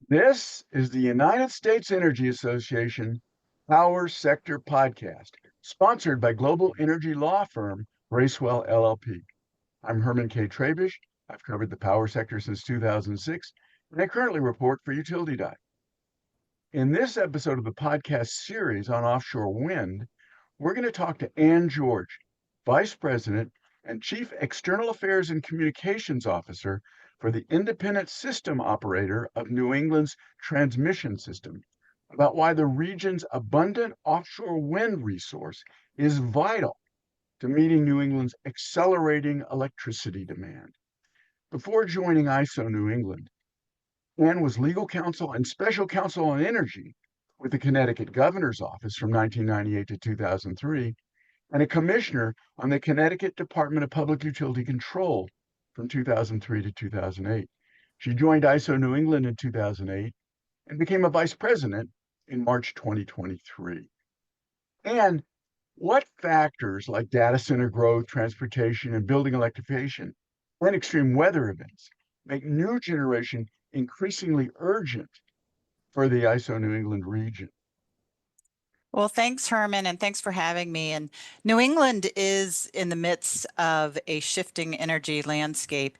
This is the United States Energy Association Power Sector Podcast, sponsored by global energy law firm Bracewell LLP. I'm Herman K. Trabish. I've covered the power sector since 2006, and I currently report for Utility Dive. In this episode of the podcast series on offshore wind, we're going to talk to Ann George, Vice President and Chief External Affairs and Communications Officer for the independent system operator of New England's transmission system, about why the region's abundant offshore wind resource is vital to meeting New England's accelerating electricity demand. Before joining ISO New England, Ann was legal counsel and special counsel on energy with the Connecticut Governor's Office from 1998 to 2003, and a commissioner on the Connecticut Department of Public Utility Control from 2003 to 2008. She joined ISO New England in 2008 and became a vice president in March 2023. And what factors like data center growth, transportation, and building electrification and extreme weather events make new generation increasingly urgent for the ISO New England region? Well, thanks, Herman, and thanks for having me. And New England is in the midst of a shifting energy landscape.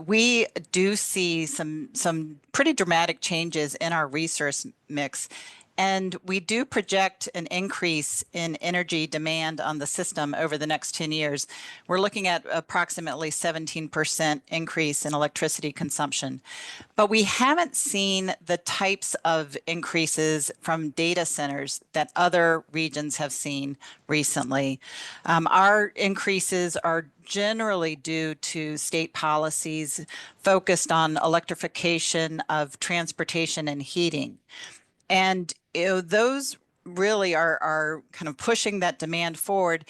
We do see some pretty dramatic changes in our resource mix. And we do project an increase in energy demand on the system over the next 10 years. We're looking at approximately 17% increase in electricity consumption. But we haven't seen the types of increases from data centers that other regions have seen recently. Our increases are generally due to state policies focused on electrification of transportation and heating. And those really are kind of pushing that demand forward.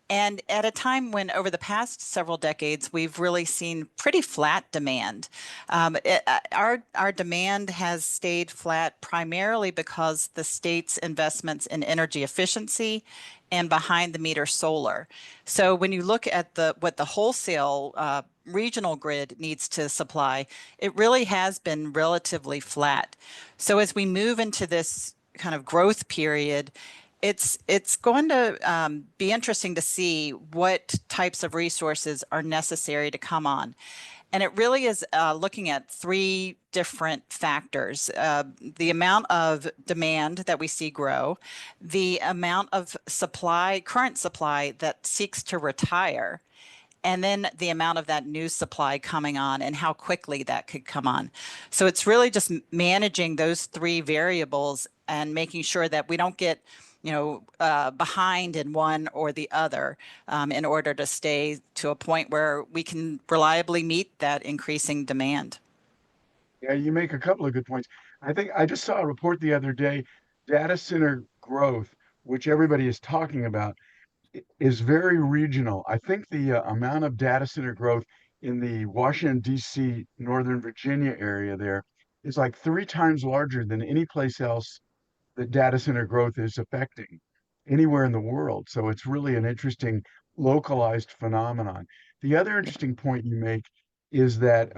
And at a time when over the past several decades, we've really seen pretty flat demand. Our demand has stayed flat primarily because the state's investments in energy efficiency and behind the meter solar. So when you look at what the wholesale regional grid needs to supply, it really has been relatively flat. So as we move into this kind of growth period, it's going to be interesting to see what types of resources are necessary to come on. And it really is looking at three different factors. The amount of demand that we see grow, the amount of supply, current supply that seeks to retire, and then the amount of that new supply coming on and how quickly that could come on. So it's really just managing those three variables and making sure that we don't get behind in one or the other in order to stay to a point where we can reliably meet that increasing demand. Yeah, you make a couple of good points. I think I just saw a report the other day, data center growth, which everybody is talking about, is very regional. I think the amount of data center growth in the Washington, D.C., Northern Virginia area there is like 3 times larger than any place else that data center growth is affecting anywhere in the world. So it's really an interesting localized phenomenon. The other interesting point you make is that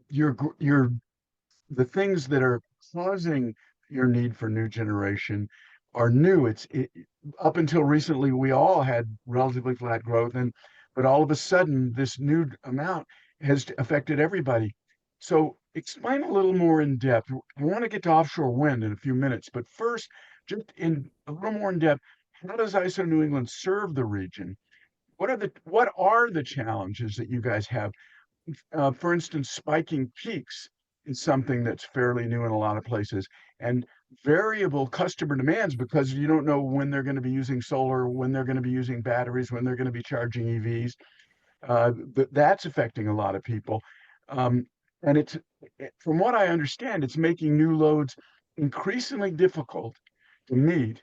your the things that are causing your need for new generation are new. Up until recently, we all had relatively flat growth, but all of a sudden, this new amount has affected everybody. So explain a little more in depth. I want to get to offshore wind in a few minutes, but first, just in a little more in depth, how does ISO New England serve the region? What are the challenges that you guys have? For instance, spiking peaks is something that's fairly new in a lot of places, and variable customer demands because you don't know when they're going to be using solar, when they're going to be using batteries, when they're going to be charging EVs. That's affecting a lot of people. Um, and from what I understand, it's making new loads increasingly difficult to meet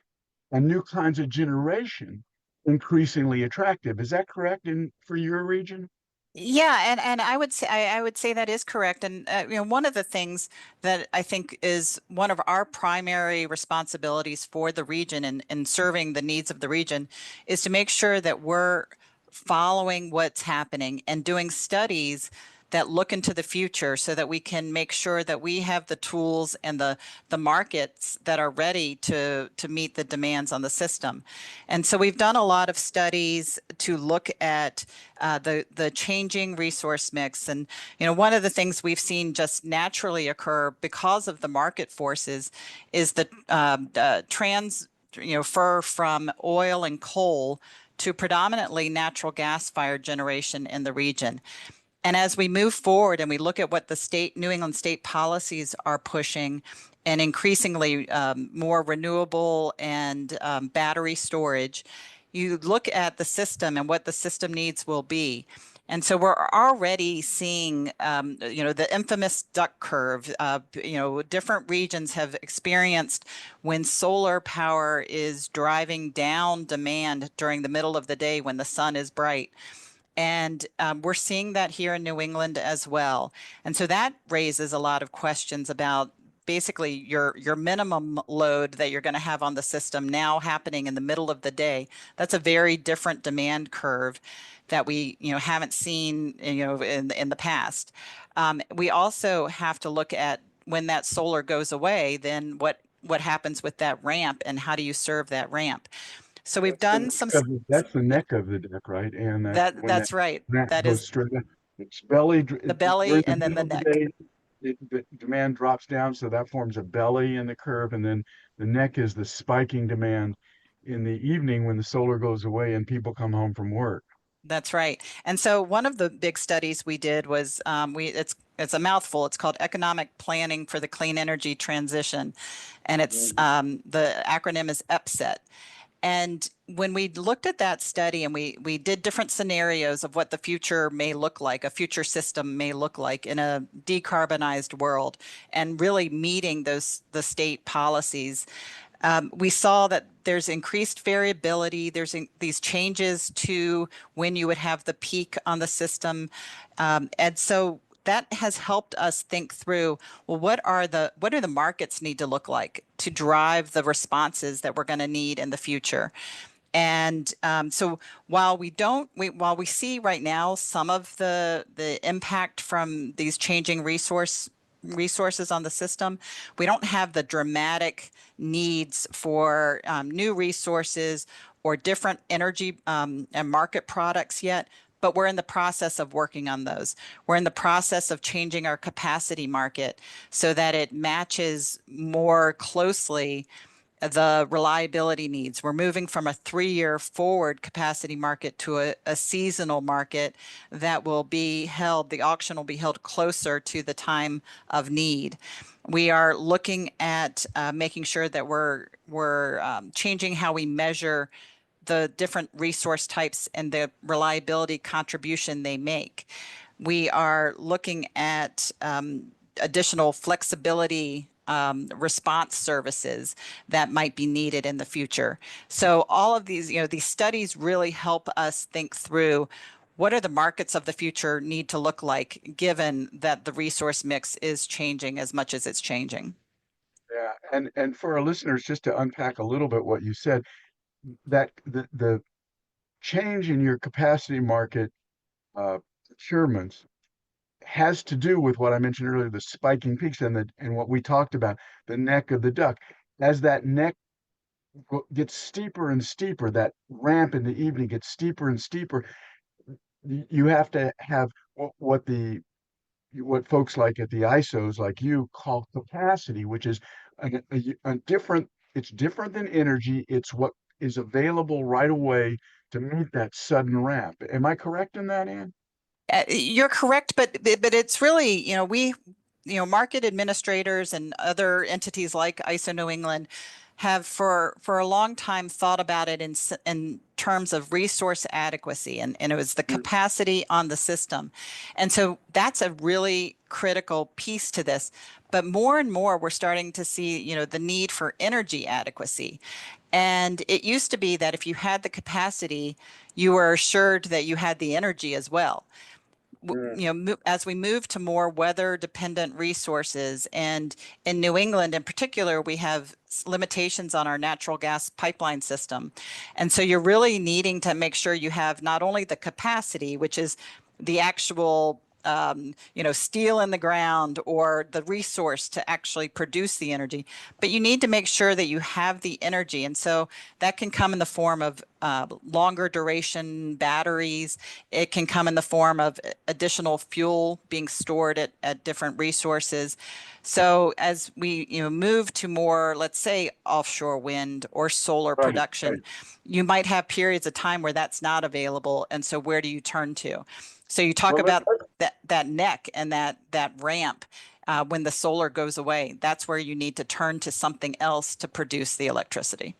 and new kinds of generation increasingly attractive. Is that correct for your region? Yeah, and I would say that is correct. And one of the things that I think is one of our primary responsibilities for the region and serving the needs of the region is to make sure that we're following what's happening and doing studies that look into the future so that we can make sure that we have the tools and the markets that are ready to meet the demands on the system. And so we've done a lot of studies to look at the changing resource mix. And one of the things we've seen just naturally occur because of the market forces is the transfer from oil and coal to predominantly natural gas fired generation in the region. And as we move forward and we look at what the New England state policies are pushing, and increasingly more renewable and battery storage, you look at the system and what the system needs will be. And so we're already seeing, the infamous duck curve. Different regions have experienced when solar power is driving down demand during the middle of the day when the sun is bright. And we're seeing that here in New England as well. And so that raises a lot of questions about basically your minimum load that you're going to have on the system now happening in the middle of the day. That's a very different demand curve that we haven't seen in the past. We also have to look at when that solar goes away, then what happens with that ramp and how do you serve that ramp? So we've done some. That's the neck of the deck, right? And that when That's right. that That goes is straight up, it's belly. the During belly the and then middle the of the neck. day, the demand drops down, so that forms a belly in the curve, and then the neck is the spiking demand in the evening when the solar goes away and people come home from work. That's right. And so one of the big studies we did was it's a mouthful. It's called Economic Planning for the Clean Energy Transition, and it's Mhm. the acronym is EPSET. And when we looked at that study and we did different scenarios of what the future may look like, a future system may look like in a decarbonized world, and really meeting the state policies, we saw that there's increased variability. There's these changes to when you would have the peak on the system, and so that has helped us think through, well, what do the markets need to look like to drive the responses that we're going to need in the future? And so while we see right now some of the impact from these changing resources on the system, we don't have the dramatic needs for new resources or different energy and market products yet. But we're in the process of working on those. We're in the process of changing our capacity market so that it matches more closely the reliability needs. We're moving from a 3-year forward capacity market to a seasonal market that will be held, the auction will be held closer to the time of need. We are looking at making sure that we're changing how we measure the different resource types and the reliability contribution they make. We are looking at additional flexibility response services that might be needed in the future. So all of these studies really help us think through what are the markets of the future need to look like, given that the resource mix is changing as much as it's changing. Yeah, and for our listeners, just to unpack a little bit what you said, that the change in your capacity market procurements has to do with what I mentioned earlier, the spiking peaks and what we talked about, the neck of the duck. As that neck gets steeper and steeper, that ramp in the evening gets steeper and steeper, you have to have what folks like at the ISOs like you call capacity, which is a different, it's different than energy. It's what is available right away to meet that sudden ramp. Am I correct in that, Ann? You're correct, but it's really, market administrators and other entities like ISO New England have for a long time thought about it in terms of resource adequacy, and it was the Mm. capacity on the system. And so that's a really critical piece to this. But more and more, we're starting to see, the need for energy adequacy. And it used to be that if you had the capacity, you were assured that you had the energy as well. Mm. As we move to more weather dependent resources, and in New England in particular, we have limitations on our natural gas pipeline system. And so you're really needing to make sure you have not only the capacity, which is the actual steel in the ground or the resource to actually produce the energy, but you need to make sure that you have the energy. And so that can come in the form of longer duration batteries. It can come in the form of additional fuel being stored at different resources. So as we move to more, let's say, offshore wind or solar Right, right. production, you might have periods of time where that's not available. And so where do you turn to? So you talk Well, about that neck and that ramp when the solar goes away. That's where you need to turn to something else to produce the electricity.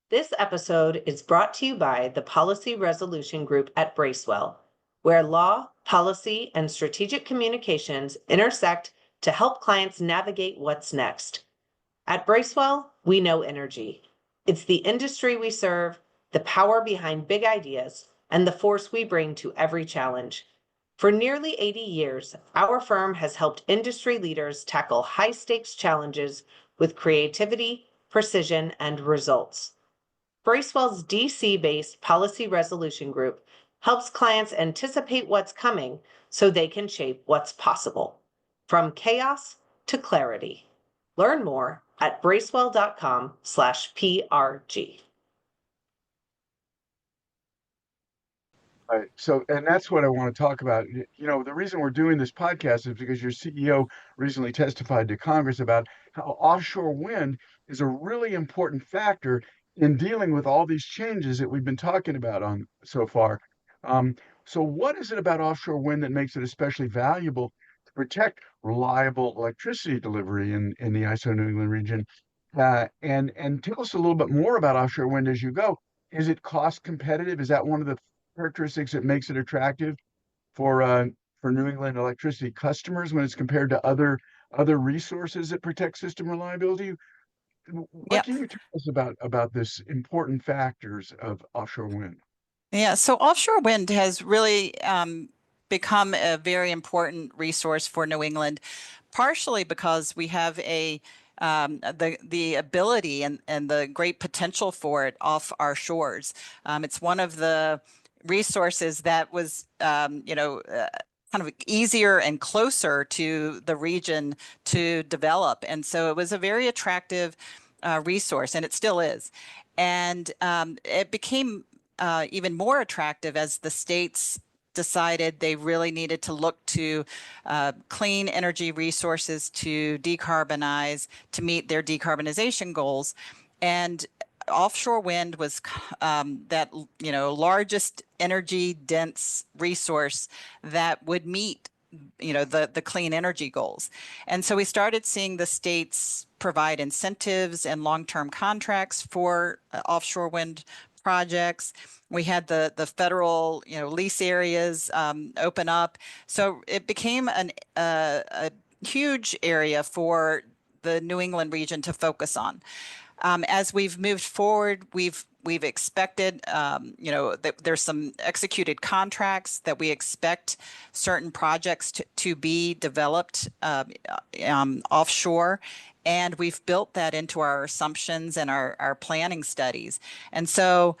This episode is brought to you by the Policy Resolution Group at Bracewell, where law, policy, and strategic communications intersect to help clients navigate what's next. At Bracewell, we know energy. It's the industry we serve, the power behind big ideas, and the force we bring to every challenge. For nearly 80 years, our firm has helped industry leaders tackle high-stakes challenges with creativity, precision, and results. Bracewell's DC-based Policy Resolution Group helps clients anticipate what's coming so they can shape what's possible. From chaos to clarity. Learn more at bracewell.com/PRG. Right. So, and that's what I want to talk about. The reason we're doing this podcast is because your CEO recently testified to Congress about how offshore wind is a really important factor in dealing with all these changes that we've been talking about on so far. Um, so, what is it about offshore wind that makes it especially valuable to protect reliable electricity delivery in the ISO New England region? And tell us a little bit more about offshore wind as you go. Is it cost competitive? Is that one of the characteristics that makes it attractive for New England electricity customers when it's compared to other resources that protect system reliability? What Yeah. can you tell us about this important factors of offshore wind? Yeah, so offshore wind has really become a very important resource for New England, partially because we have the ability and the great potential for it off our shores. It's one of the resources that was kind of easier and closer to the region to develop, and so it was a very attractive resource, and it still is. And it became even more attractive as the states decided they really needed to look to clean energy resources to decarbonize, to meet their decarbonization goals. And offshore wind was that largest energy dense resource that would meet the clean energy goals. And so we started seeing the states provide incentives and long-term contracts for offshore wind projects. We had the federal lease areas open up, so it became a huge area for the New England region to focus on. As we've moved forward, we've expected, that there's some executed contracts that we expect certain projects to be developed offshore. And we've built that into our assumptions and our planning studies. And so,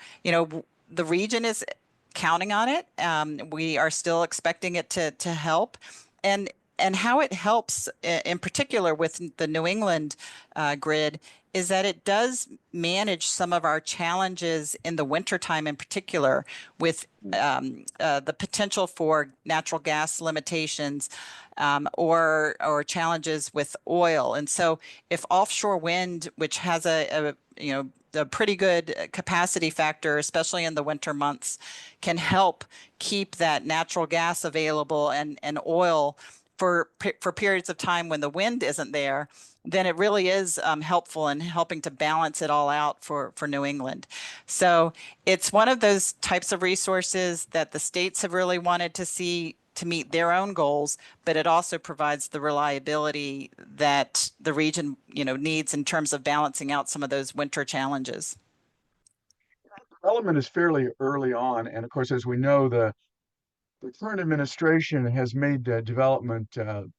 the region is counting on it. We are still expecting it to help. And how it helps in particular with the New England grid is that it does manage some of our challenges in the wintertime in particular with the potential for natural gas limitations or challenges with oil. And so if offshore wind, which has a pretty good capacity factor, especially in the winter months, can help keep that natural gas available and oil for periods of time when the wind isn't there, then it really is helpful in helping to balance it all out for New England. So it's one of those types of resources that the states have really wanted to see to meet their own goals, but it also provides the reliability that the region, needs in terms of balancing out some of those winter challenges. Development is fairly early on, and of course, as we know, the current administration has made development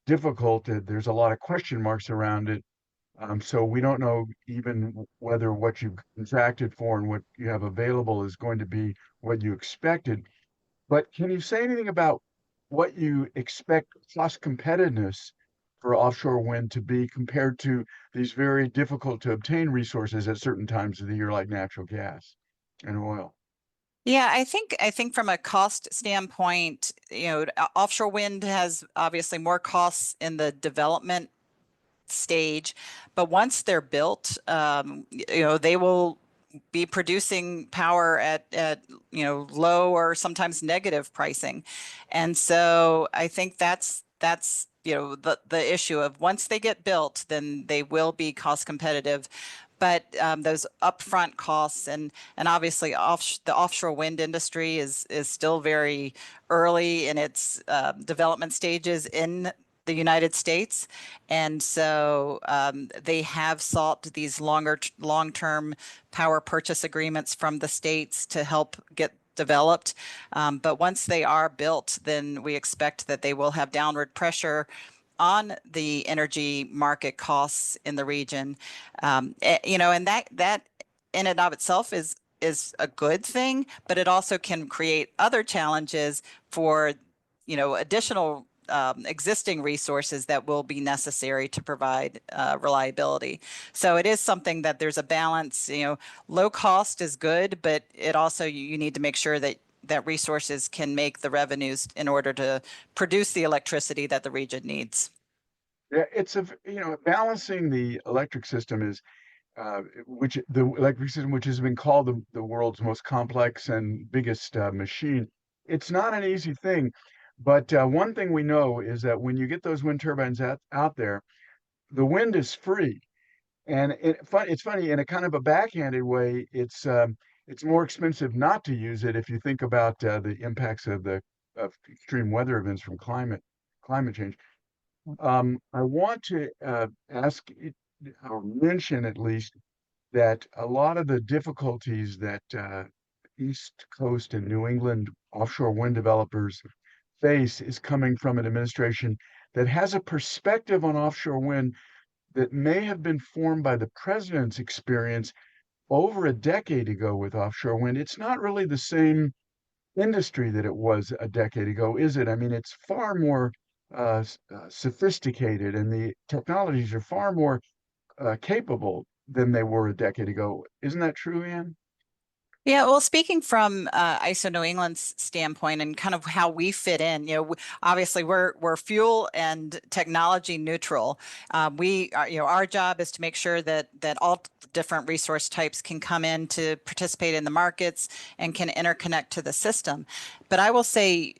difficult. There's a lot of question marks around it. So we don't know even whether what you've contracted for and what you have available is going to be what you expected. But can you say anything about what you expect cost competitiveness for offshore wind to be compared to these very difficult to obtain resources at certain times of the year, like natural gas and oil? Yeah, I think from a cost standpoint, offshore wind has obviously more costs in the development stage, but once they're built, they will be producing power at low or sometimes negative pricing. And so I think that's the issue of once they get built, then they will be cost competitive. But those upfront costs and obviously the offshore wind industry is still very early in its development stages in the United States. And so they have sought these long-term power purchase agreements from the states to help get developed. But once they are built, then we expect that they will have downward pressure on the energy market costs in the region. And that in and of itself is a good thing, but it also can create other challenges for additional existing resources that will be necessary to provide reliability. So it is something that there's a balance. Low cost is good, but it also you need to make sure that resources can make the revenues in order to produce the electricity that the region needs. Yeah, balancing the electric system is the electric system, which has been called the world's most complex and biggest machine. It's not an easy thing, but one thing we know is that when you get those wind turbines out there, the wind is free. And it's funny, in a kind of a backhanded way, it's more expensive not to use it if you think about the impacts of extreme weather events from climate change. I want to ask or mention at least that a lot of the difficulties that East Coast and New England offshore wind developers face is coming from an administration that has a perspective on offshore wind that may have been formed by the president's experience over a decade ago with offshore wind. It's not really the same industry that it was a decade ago, is it? I mean, it's far more sophisticated, and the technologies are far more capable than they were a decade ago. Isn't that true, Ann? Yeah, well, speaking from ISO New England's standpoint and kind of how we fit in, obviously we're fuel and technology neutral. We are, our job is to make sure that all different resource types can come in to participate in the markets and can interconnect to the system. But I will say,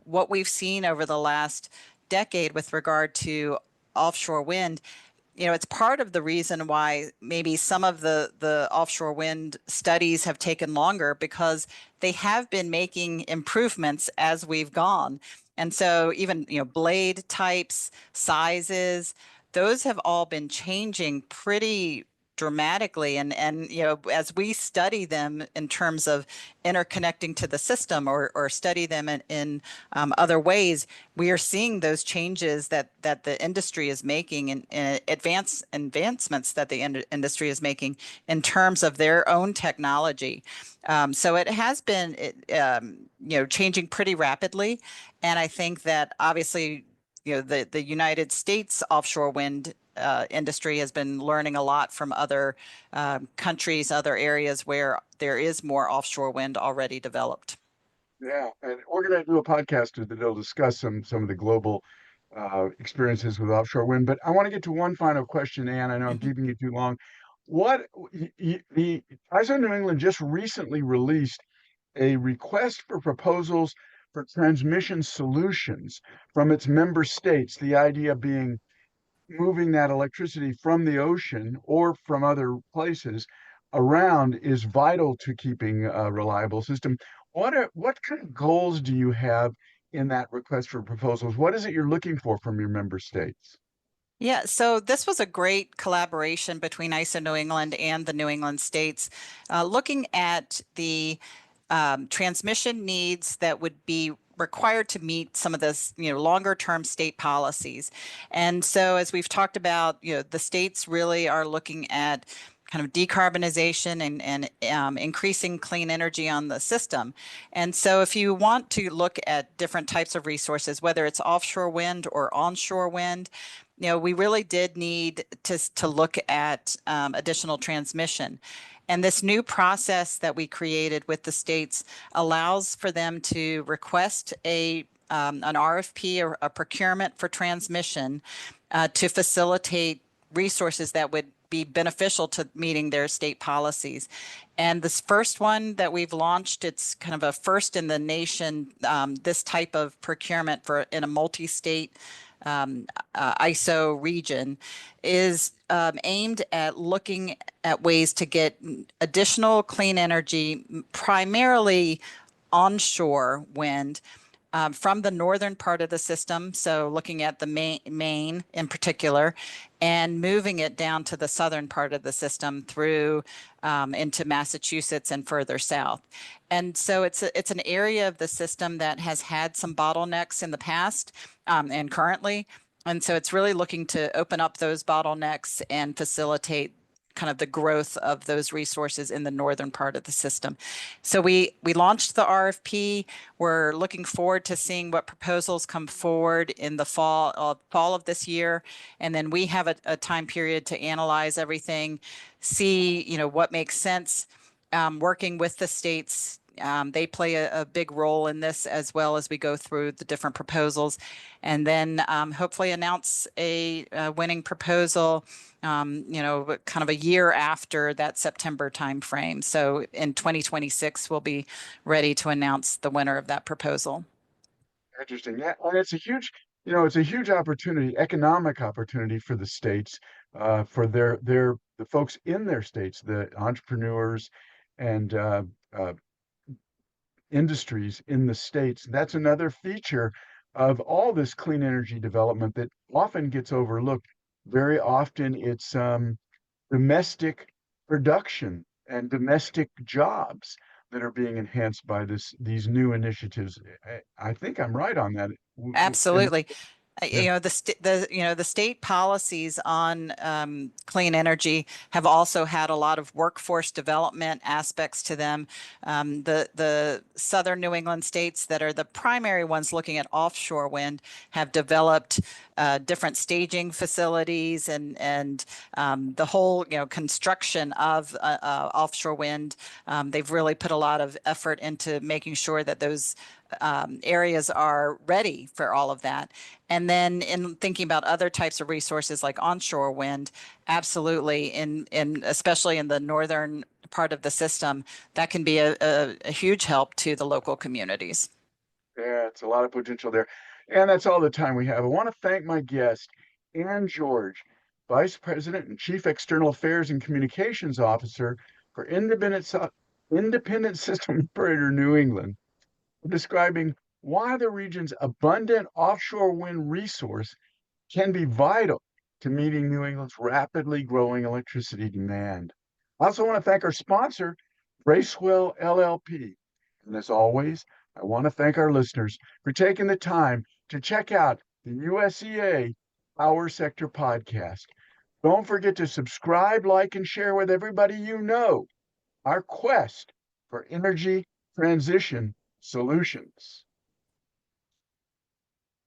what we've seen over the last decade with regard to offshore wind, it's part of the reason why maybe some of the offshore wind studies have taken longer, because they have been making improvements as we've gone. And so even, blade types, sizes, those have all been changing pretty dramatically. And as we study them in terms of interconnecting to the system or study them in other ways, we are seeing those changes that the industry is making and advancements that the industry is making in terms of their own technology. So it has been, changing pretty rapidly. And I think that obviously, the United States offshore wind industry has been learning a lot from other countries, other areas where there is more offshore wind already developed. Yeah, and we're going to do a podcast that'll discuss some of the global experiences with offshore wind. But I want to get to one final question, Ann. I know I'm Mhm. keeping you too long. What the ISO New England just recently released a request for proposals for transmission solutions from its member states. The idea being moving that electricity from the ocean or from other places around is vital to keeping a reliable system. What kind of goals do you have in that request for proposals? What is it you're looking for from your member states? Yeah, so this was a great collaboration between ISO New England and the New England states, looking at the transmission needs that would be required to meet some of this, longer term state policies. And so as we've talked about, the states really are looking at kind of decarbonization and increasing clean energy on the system. And so if you want to look at different types of resources, whether it's offshore wind or onshore wind, we really did need to look at additional transmission. And this new process that we created with the states allows for them to request an RFP or a procurement for transmission to facilitate resources that would be beneficial to meeting their state policies. And this first one that we've launched, it's kind of a first in the nation, this type of procurement in a multi-state ISO region is aimed at looking at ways to get additional clean energy, primarily onshore wind, from the northern part of the system, so looking at the Maine in particular, and moving it down to the southern part of the system through into Massachusetts and further south. And so it's an area of the system that has had some bottlenecks in the past and currently. And so it's really looking to open up those bottlenecks and facilitate kind of the growth of those resources in the northern part of the system. So we launched the RFP. We're looking forward to seeing what proposals come forward in the fall of this year. And then we have a time period to analyze everything, see, what makes sense, working with the states. They play a big role in this as well as we go through the different proposals, and then hopefully announce a winning proposal, kind of a year after that September timeframe. So in 2026, we'll be ready to announce the winner of that proposal. Interesting. Yeah, and it's a huge opportunity, economic opportunity for the states, for the folks in their states, the entrepreneurs and industries in the states. That's another feature of all this clean energy development that often gets overlooked. Very often it's domestic production and domestic jobs that are being enhanced by these new initiatives. I think I'm right on that. Absolutely. Yeah. The state policies on clean energy have also had a lot of workforce development aspects to them. The southern New England states that are the primary ones looking at offshore wind have developed different staging facilities and the whole construction of offshore wind. They've really put a lot of effort into making sure that those areas are ready for all of that. And then in thinking about other types of resources like onshore wind, absolutely, especially in the northern part of the system, that can be a huge help to the local communities. Yeah, it's a lot of potential there. And that's all the time we have. I want to thank my guest, Ann George, Vice President and Chief External Affairs and Communications Officer for Independent System Operator New England, describing why the region's abundant offshore wind resource can be vital to meeting New England's rapidly growing electricity demand. I also want to thank our sponsor, Bracewell LLP. And as always, I want to thank our listeners for taking the time to check out the USEA Power Sector Podcast. Don't forget to subscribe, like, and share with everybody you know our quest for energy transition solutions.